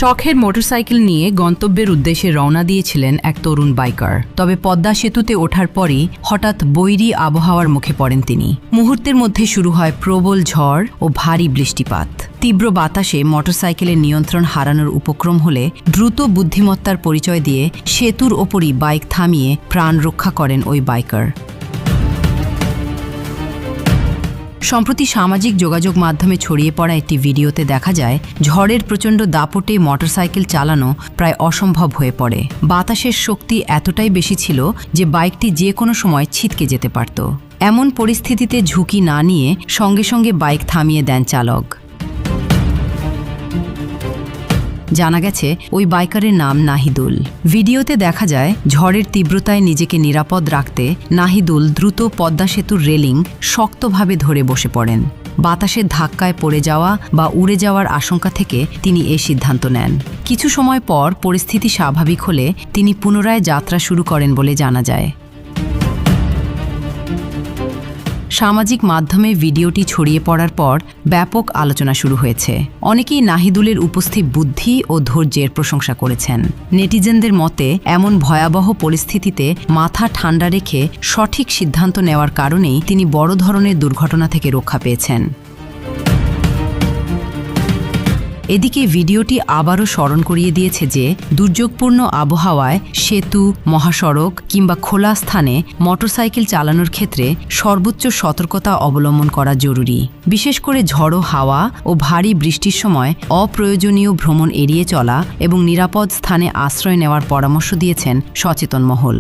শখের মোটরসাইকেল নিয়ে গন্তব্যের উদ্দেশ্যে রওনা দিয়েছিলেন এক তরুণ বাইকার। তবে পদ্মা সেতুতে ওঠার পরই হঠাৎ বৈরী আবহাওয়ার মুখে পড়েন তিনি। মুহূর্তের মধ্যে শুরু হয় প্রবল ঝড় ও ভারী বৃষ্টিপাত। তীব্র বাতাসে মোটরসাইকেলের নিয়ন্ত্রণ হারানোর উপক্রম হলে দ্রুত বুদ্ধিমত্তার পরিচয় দিয়ে সেতুর ওপরই বাইক থামিয়ে প্রাণ রক্ষা করেন ওই বাইকার। সম্প্রতি সামাজিক যোগাযোগ মাধ্যমে ছড়িয়ে পড়া একটি ভিডিওতে দেখা যায় ঝড়ের প্রচণ্ড দাপটে মোটরসাইকেল চালানো প্রায় অসম্ভব হয়ে পড়ে। বাতাসের শক্তি এতটাই বেশি ছিল যে বাইকটি যে কোনো সময় ছিটকে যেতে পারত। এমন পরিস্থিতিতে ঝুঁকি না নিয়ে সঙ্গে সঙ্গে বাইক থামিয়ে দেন চালক। জানা গেছে ওই বাইকারের নাম নাহিদুল। ভিডিওতে দেখা যায় ঝড়ের তীব্রতায় নিজেকে নিরাপদ রাখতে নাহিদুল দ্রুত পদ্মা সেতুর রেলিং শক্তভাবে ধরে বসে পড়েন। বাতাসের ধাক্কায় পড়ে যাওয়া বা উড়ে যাওয়ার আশঙ্কা থেকে তিনি এই সিদ্ধান্ত নেন। কিছু সময় পর পরিস্থিতি স্বাভাবিক হলে তিনি পুনরায় যাত্রা শুরু করেন বলে জানা যায়। সামাজিক মাধ্যমে ভিডিওটি ছড়িয়ে পড়ার পর ব্যাপক আলোচনা শুরু হয়েছে। অনেকেই নাহিদুলের উপস্থিত বুদ্ধি ও ধৈর্যের প্রশংসা করেছেন। নেটিজেনদের মতে এমন ভয়াবহ পরিস্থিতিতে মাথা ঠান্ডা রেখে সঠিক সিদ্ধান্ত নেওয়ার কারণেই তিনি বড় ধরনের দুর্ঘটনা থেকে রক্ষা পেয়েছেন। এদিকে ভিডিওটি আবারও স্মরণ করিয়ে দিয়েছে যে দুর্যোগপূর্ণ আবহাওয়ায় সেতু, মহাসড়ক কিংবা খোলা স্থানে মোটরসাইকেল চালানোর ক্ষেত্রে সর্বোচ্চ সতর্কতা অবলম্বন করা জরুরি। বিশেষ করে ঝড়ো হাওয়া ও ভারী বৃষ্টির সময় অপ্রয়োজনীয় ভ্রমণ এড়িয়ে চলা এবং নিরাপদ স্থানে আশ্রয় নেওয়ার পরামর্শ দিয়েছেন সচেতন মহল।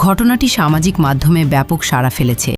ঘটনাটি সামাজিক মাধ্যমে ব্যাপক সাড়া ফেলেছে।